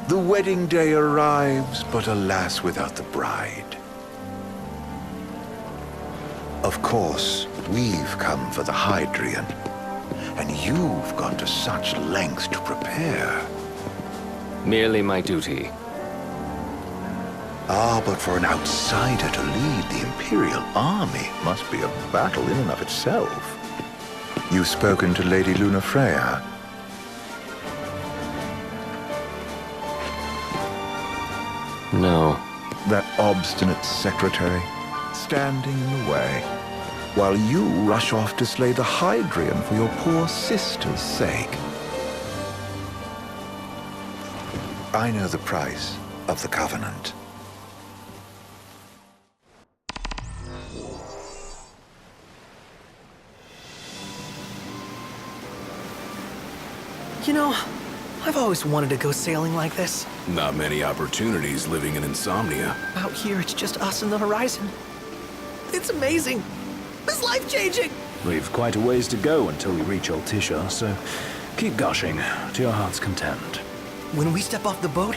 The wedding day arrives, but alas, without the bride. Of course, we've come for the Hydrian, and you've gone to such lengths to prepare. Merely my duty. Ah, but for an outsider to lead the Imperial army must be a battle in and of itself. You've spoken to Lady Lunafreya. No. That obstinate secretary, standing in the way, while you rush off to slay the Hydrian for your poor sister's sake. I know the price of the Covenant. You know, I've always wanted to go sailing like this. Not many opportunities living in Insomnia. Out here, it's just us and the horizon. It's amazing. It's life-changing. We've quite a ways to go until we reach Altisha, so keep gushing to your heart's content. When we step off the boat,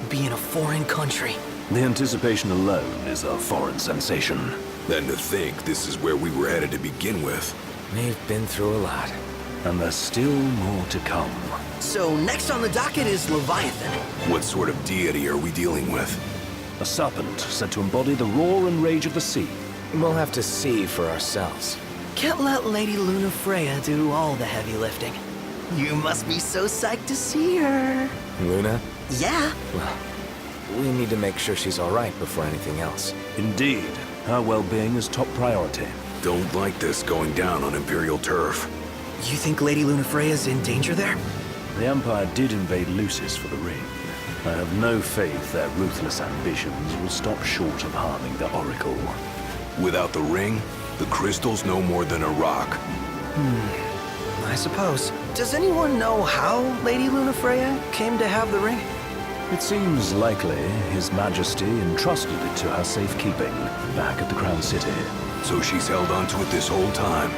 we'll be in a foreign country. The anticipation alone is a foreign sensation. Then to think this is where we were headed to begin with. We've been through a lot. And there's still more to come. So next on the docket is Leviathan. What sort of deity are we dealing with? A serpent said to embody the roar and rage of the sea. We'll have to see for ourselves. Can't let Lady Lunafreya do all the heavy lifting. You must be so psyched to see her. Luna? Yeah. Well, we need to make sure she's all right before anything else. Indeed, her well-being is top priority. Don't like this going down on Imperial turf. You think Lady Lunafreya's in danger there? The Empire did invade Lucis for the ring. I have no faith their ruthless ambitions will stop short of harming the Oracle. Without the ring, the crystal's no more than a rock. I suppose. Does anyone know how Lady Lunafreya came to have the ring? It seems likely His Majesty entrusted it to her safekeeping back at the Crown City. So she's held onto it this whole time,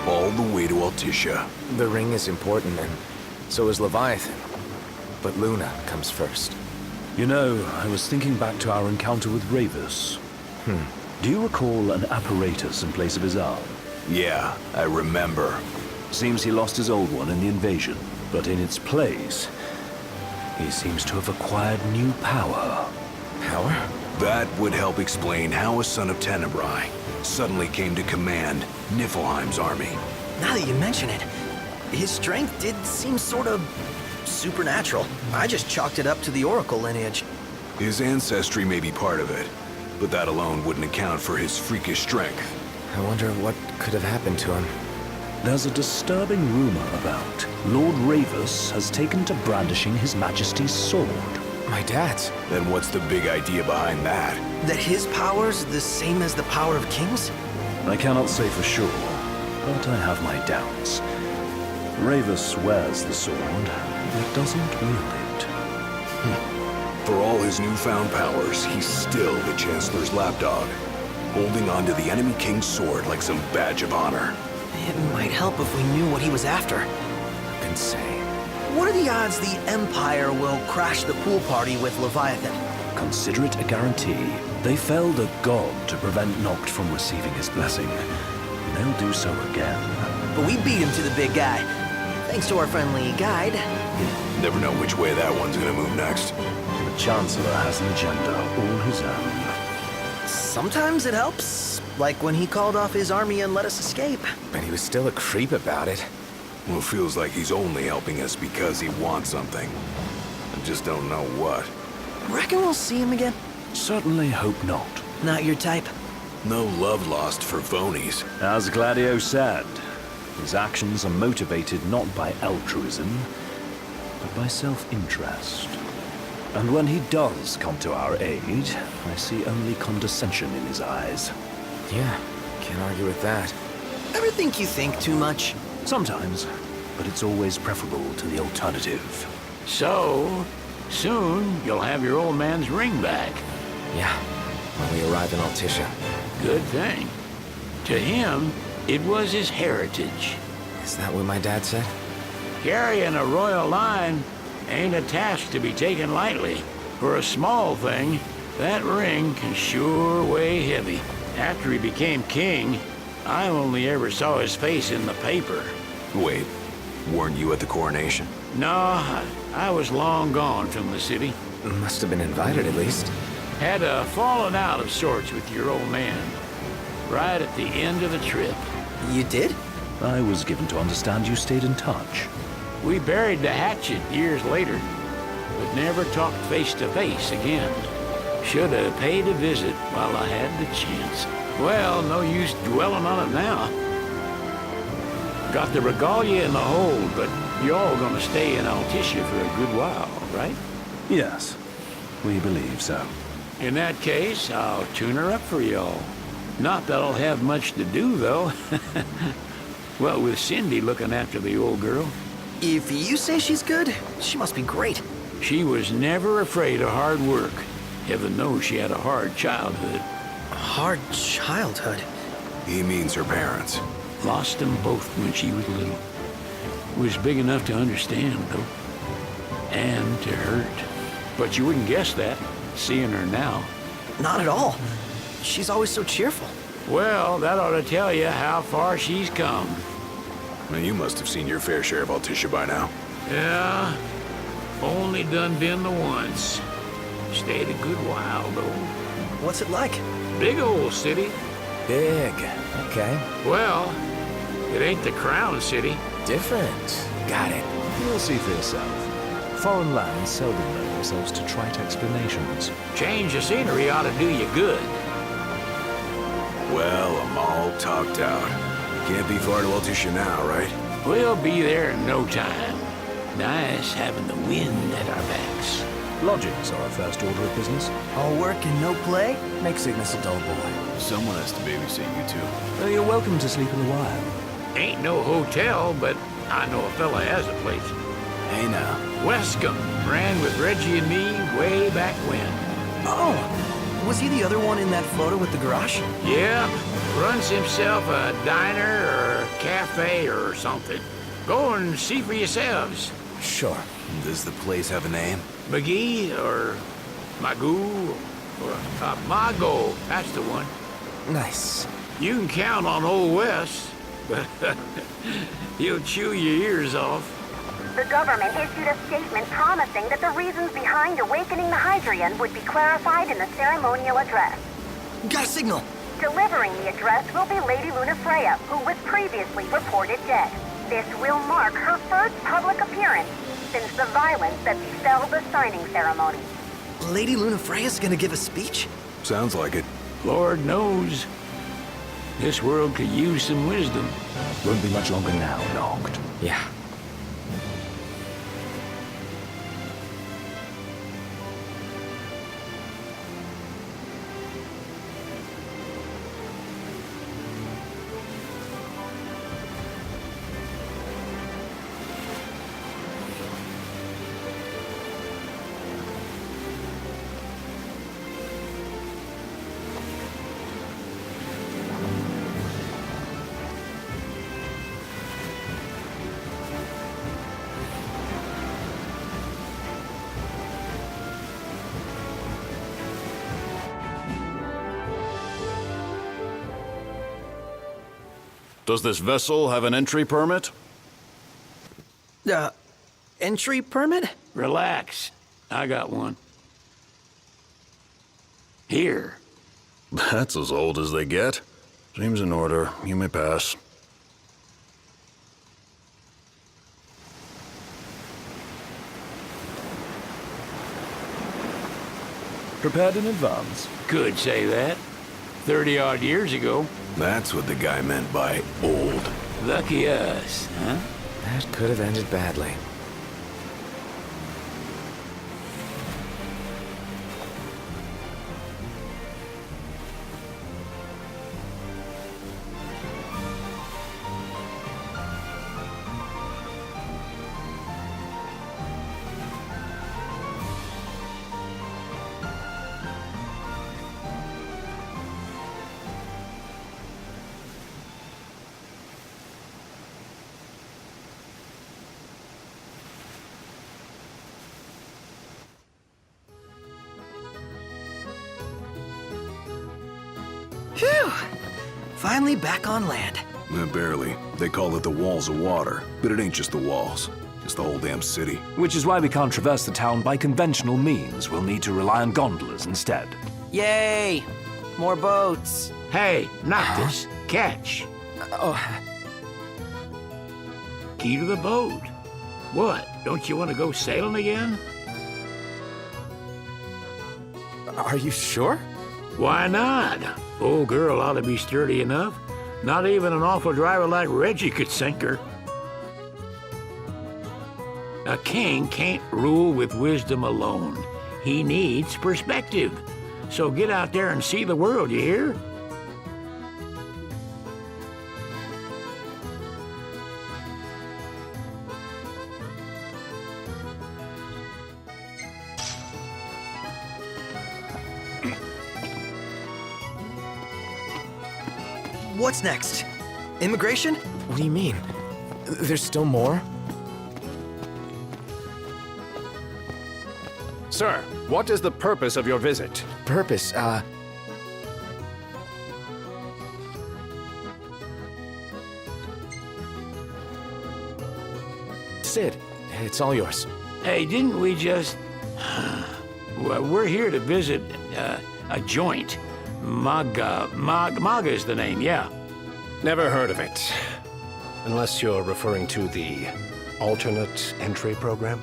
all the way to Altisha. The ring is important, and so is Leviathan. But Luna comes first. You know, I was thinking back to our encounter with Ravus. Do you recall an apparatus in place of his arm? Yeah, I remember. Seems he lost his old one in the invasion, but in its place, he seems to have acquired new power. Power? That would help explain how a son of Tenebrae suddenly came to command Niflheim's army. Now that you mention it, his strength did seem sort of supernatural. I just chalked it up to the Oracle lineage. His ancestry may be part of it, but that alone wouldn't account for his freakish strength. I wonder what could have happened to him. There's a disturbing rumor about Lord Ravus has taken to brandishing His Majesty's sword. My dad's. Then what's the big idea behind that? That his power's the same as the power of kings? I cannot say for sure, but I have my doubts. Ravus wears the sword, but doesn't wield it. For all his newfound powers, he's still the Chancellor's lapdog, holding on to the enemy king's sword like some badge of honor. It might help if we knew what he was after. Insane. What are the odds the Empire will crash the pool party with Leviathan? Consider it a guarantee. They felled a god to prevent Noct from receiving his blessing. They'll do so again. But we beat him to the big guy, thanks to our friendly guide. Never know which way that one's gonna move next. The Chancellor has an agenda all his own. Sometimes it helps, like when he called off his army and let us escape. But he was still a creep about it. Well, it feels like he's only helping us because he wants something. I just don't know what. Reckon we'll see him again? Certainly hope not. Not your type. No love lost for phonies. As Gladio said, his actions are motivated not by altruism, but by self-interest. And when he does come to our aid, I see only condescension in his eyes. Yeah, can't argue with that. Ever think you think too much? Sometimes, but it's always preferable to the alternative. So, soon you'll have your old man's ring back. Yeah, when we arrive in Altissia. Good thing. To him, it was his heritage. Is that what my dad said? Carrying a royal line ain't a task to be taken lightly. For a small thing, that ring can sure weigh heavy. After he became king, I only ever saw his face in the paper. Wait, weren't you at the coronation? No, I was long gone from the city. Must have been invited at least. Had a falling out of sorts with your old man. Right at the end of the trip. You did? I was given to understand you stayed in touch. We buried the hatchet years later, but never talked face to face again. Should have paid a visit while I had the chance. Well, no use dwelling on it now. Got the regalia in the hold, but you're all gonna stay in Altissia for a good while, right? Yes, we believe so. In that case, I'll tune her up for y'all. Not that I'll have much to do, though. Well, with Cindy looking after the old girl. If you say she's good, she must be great. She was never afraid of hard work. Heaven knows she had a hard childhood. Hard childhood. He means her parents. Lost them both when she was little. Was big enough to understand, though. And to hurt. But you wouldn't guess that, seeing her now. Not at all. She's always so cheerful. Well, that ought to tell you how far she's come. And you must have seen your fair share of Altissia by now. Yeah, only done been the once. Stayed a good while, though. What's it like? Big old city. Big. Okay. Well, it ain't the crown city. Different. Got it. You'll see for yourself. Foreign lands seldom lend themselves to trite explanations. Change of scenery ought to do you good. Well, I'm all talked out. Can't be far to Altissia now, right? We'll be there in no time. Nice having the wind at our backs. Lodgings are our first order of business. All work and no play? Makes Ignis a dull boy. Someone has to babysit you two. You're welcome to sleep in the while. Ain't no hotel, but I know a fella has a place. Hey now. Wescombe ran with Reggie and me way back when. Oh, was he the other one in that photo with the garage? Yeah, runs himself a diner or a cafe or something. Go and see for yourselves. Sure. Does the place have a name? McGee or Magoo or Mago, that's the one. Nice. You can count on Old Wes, but he'll chew your ears off. The government issued a statement promising that the reasons behind awakening the Hydrian would be clarified in the ceremonial address. Got a signal. Delivering the address will be Lady Lunafreya, who was previously reported dead. This will mark her first public appearance since the violence that befell the signing ceremony. Lady Lunafreya's gonna give a speech? Sounds like it. Lord knows, this world could use some wisdom. Won't be much longer now, Noct. Yeah. Does this vessel have an entry permit? Entry permit? Relax, I got one. Here. That's as old as they get. Seems in order. You may pass. Prepared in advance. Could say that. 30-odd years ago. That's what the guy meant by old. Lucky us, huh? That could have ended badly. Phew! Finally back on land. Barely. They call it the Walls of Water, but it ain't just the walls. It's the whole damn city. Which is why we can't traverse the town by conventional means. We'll need to rely on gondolas instead. Yay! More boats. Hey, Noctis, catch. Key to the boat. What? Don't you want to go sailing again? Are you sure? Why not? Old girl ought to be sturdy enough. Not even an awful driver like Reggie could sink her. A king can't rule with wisdom alone. He needs perspective. So get out there and see the world, you hear? What's next? Immigration? What do you mean? There's still more? Sir, what is the purpose of your visit? Purpose, Sid, it's all yours. Hey, didn't we just... Well, we're here to visit a joint. Maga is the name, yeah. Never heard of it. Unless you're referring to the alternate entry program.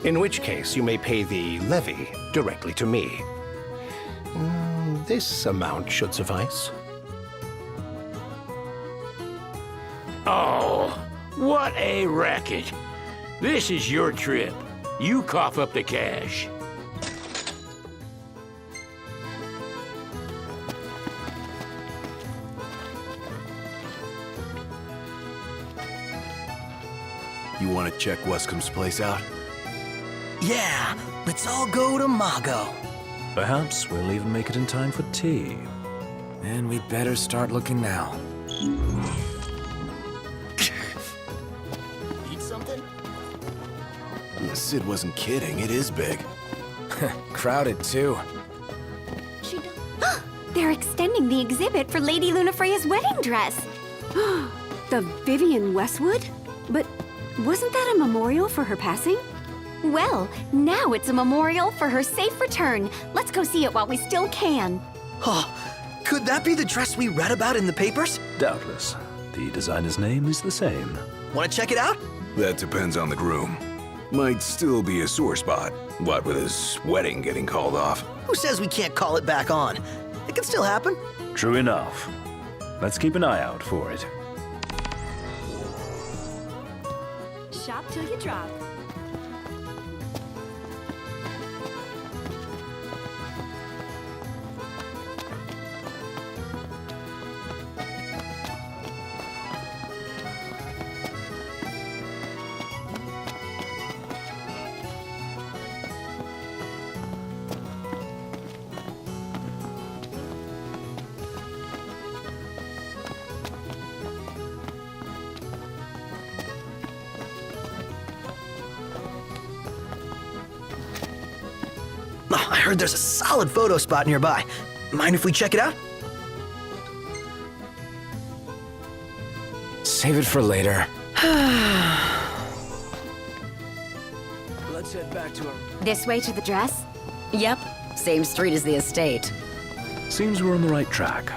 In which case, you may pay the levy directly to me. This amount should suffice. Oh, what a racket. This is your trip. You cough up the cash. You want to check Wescom's place out? Yeah, let's all go to Mago. Perhaps we'll even make it in time for tea. And we'd better start looking now. Eat something? Sid wasn't kidding. It is big. Crowded, too. They're extending the exhibit for Lady Lunafreya's wedding dress. The Vivian Westwood? But wasn't that a memorial for her passing? Well, now it's a memorial for her safe return. Let's go see it while we still can. Oh, could that be the dress we read about in the papers? Doubtless. The designer's name is the same. Want to check it out? That depends on the groom. Might still be a sore spot. What with his wedding getting called off? Who says we can't call it back on? It can still happen. True enough. Let's keep an eye out for it. Shop till you drop. Oh, I heard there's a solid photo spot nearby. Mind if we check it out? Save it for later. Let's head back to our... This way to the dress? Yep, same street as the estate. Seems we're on the right track.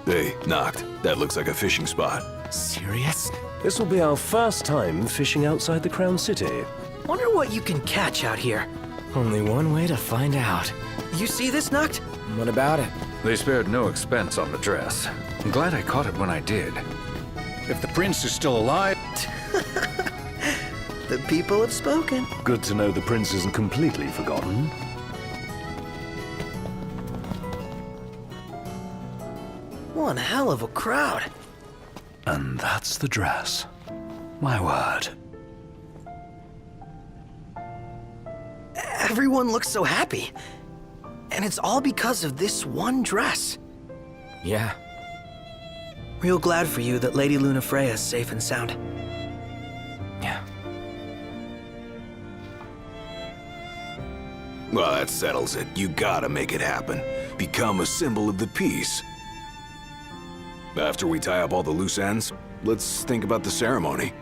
Hey, knocked. That looks like a fishing spot. Serious? This will be our first time fishing outside the Crown City. Wonder what you can catch out here. Only one way to find out. You see this, Nuct? What about it? They spared no expense on the dress. I'm glad I caught it when I did. If the prince is still alive... The people have spoken. Good to know the prince isn't completely forgotten. One hell of a crowd. And that's the dress. My word. Everyone looks so happy. And it's all because of this one dress. Yeah. Real glad for you that Lady Lunafreya is safe and sound. Yeah. Well, that settles it. You gotta make it happen. Become a symbol of the peace. After we tie up all the loose ends, let's think about the ceremony.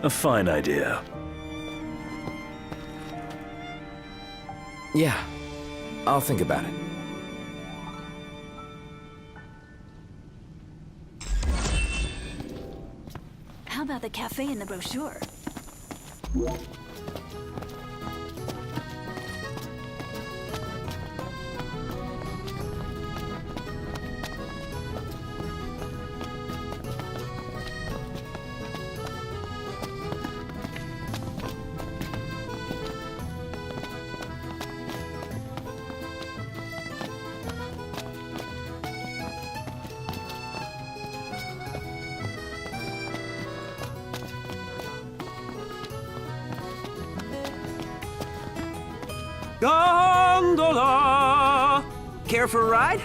A fine idea. Yeah. I'll think about it. How about the cafe in the brochure? Gondola! Care for a ride?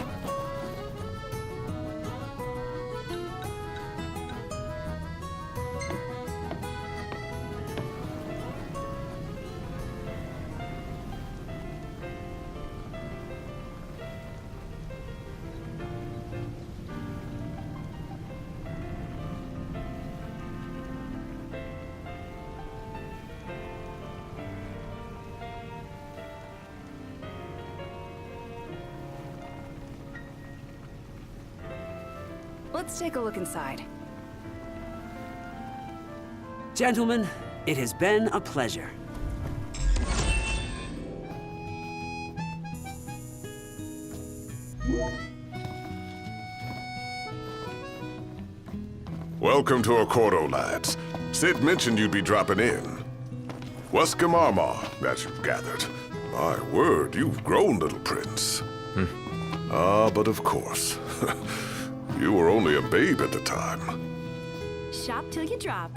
Let's take a look inside. Gentlemen, it has been a pleasure. Welcome to Accordo, lads. Sid mentioned you'd be dropping in. Weska Marmar, as you've gathered. My word, you've grown, little prince. Ah, but of course. You were only a babe at the time. Shop till you drop.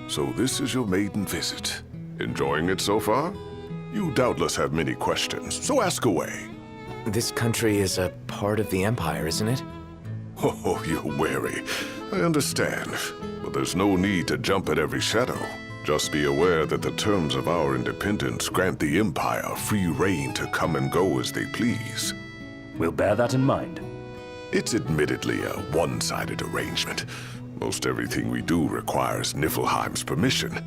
So this is your maiden visit. Enjoying it so far? You doubtless have many questions, so ask away. This country is a part of the Empire, isn't it? Oh, you're wary. I understand. But there's no need to jump at every shadow. Just be aware that the terms of our independence grant the Empire free reign to come and go as they please. We'll bear that in mind. It's admittedly a one-sided arrangement. Most everything we do requires Niflheim's permission.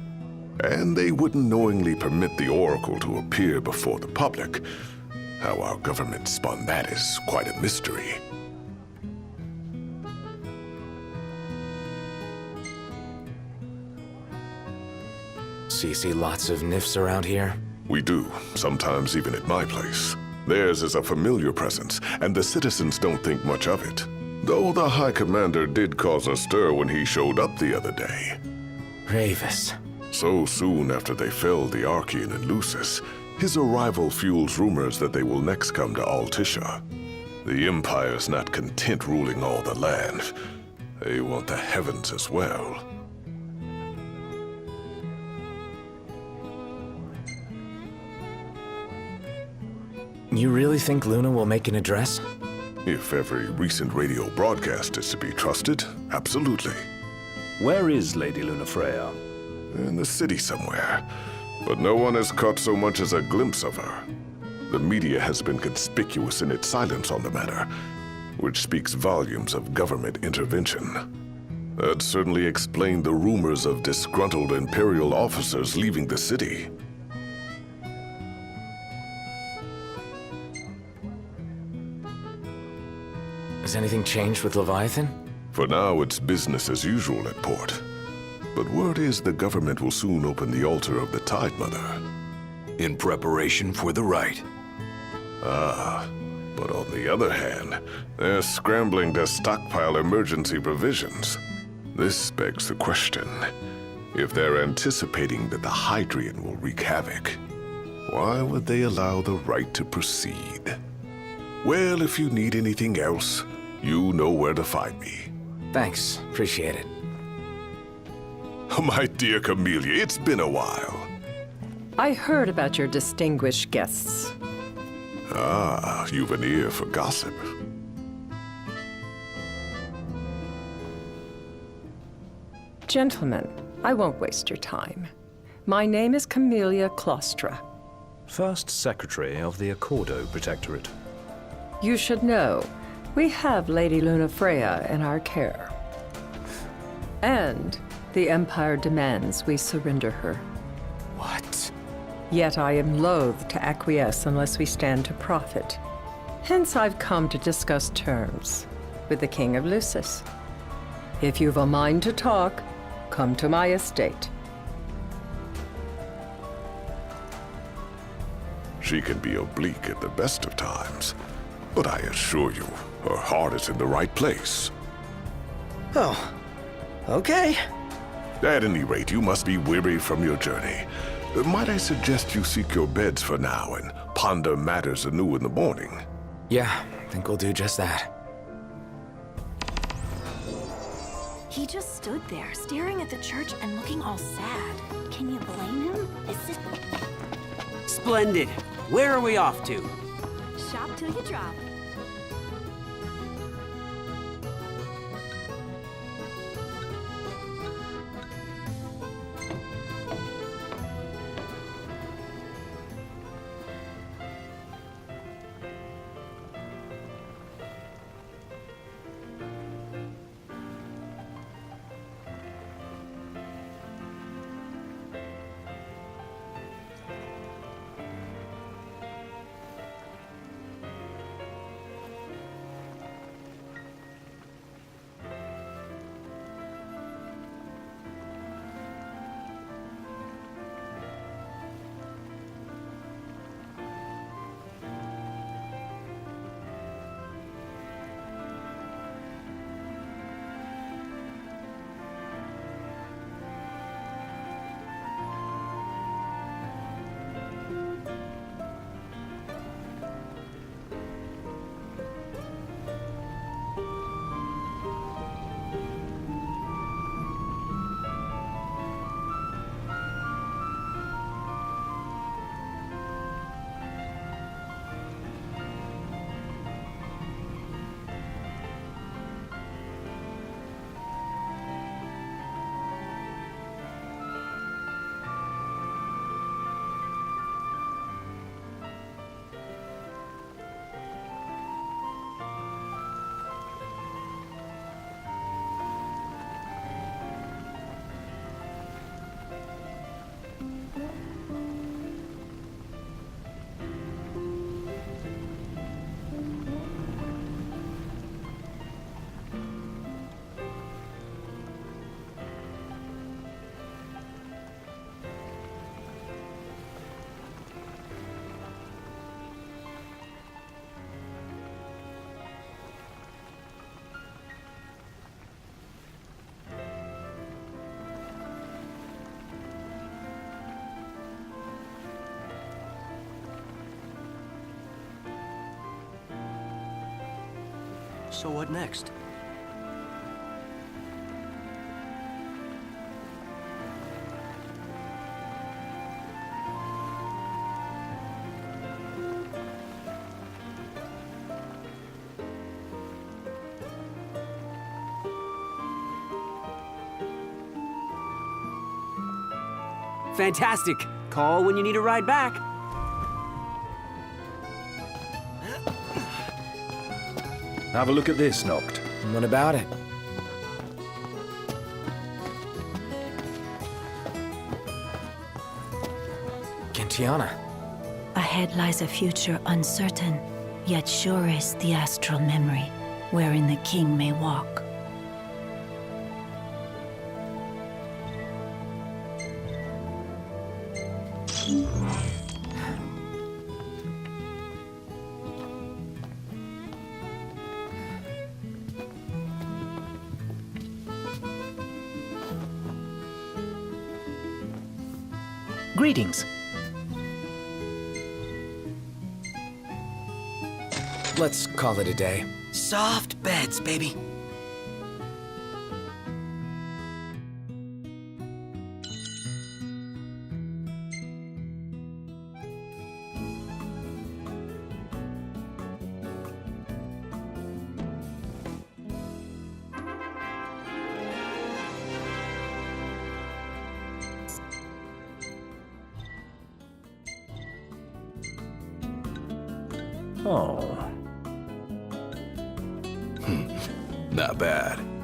And they wouldn't knowingly permit the Oracle to appear before the public. How our government spun that is quite a mystery. So you see lots of Nifs around here? We do, sometimes even at my place. Theirs is a familiar presence, and the citizens don't think much of it. Though the High Commander did cause a stir when he showed up the other day. Ravis. So soon after they felled the Archean and Lucis, his arrival fuels rumors that they will next come to Altisha. The Empire's not content ruling all the land. They want the heavens as well. You really think Luna will make an address? If every recent radio broadcast is to be trusted, absolutely. Where is Lady Lunafreya? In the city somewhere. But no one has caught so much as a glimpse of her. The media has been conspicuous in its silence on the matter, which speaks volumes of government intervention. That certainly explained the rumors of disgruntled Imperial officers leaving the city. Has anything changed with Leviathan? For now, it's business as usual at port. But word is the government will soon open the altar of the Tide Mother. In preparation for the rite. Ah, but on the other hand, they're scrambling to stockpile emergency provisions. This begs the question, if they're anticipating that the Hydrian will wreak havoc, why would they allow the rite to proceed? Well, if you need anything else, you know where to find me. Thanks. Appreciate it. My dear Camellia, it's been a while. I heard about your distinguished guests. Ah, you've an ear for gossip. Gentlemen, I won't waste your time. My name is Camellia Claustra. First Secretary of the Accordo Protectorate. You should know, we have Lady Lunafreya in our care. And the Empire demands we surrender her. What? Yet I am loath to acquiesce unless we stand to profit. Hence I've come to discuss terms with the King of Lucis. If you've a mind to talk, come to my estate. She can be oblique at the best of times, but I assure you, her heart is in the right place. Oh, okay. At any rate, you must be weary from your journey. Might I suggest you seek your beds for now and ponder matters anew in the morning? Yeah, I think we'll do just that. He just stood there, staring at the church and looking all sad. Can you blame him? Splendid. Where are we off to? Shop till you drop. So what next? Fantastic. Call when you need a ride back. Have a look at this, Noct. What about it? Gentiana. Ahead lies a future uncertain, yet sure is the astral memory, wherein the king may walk. Greetings. Let's call it a day. Soft beds, baby. Oh. Not bad.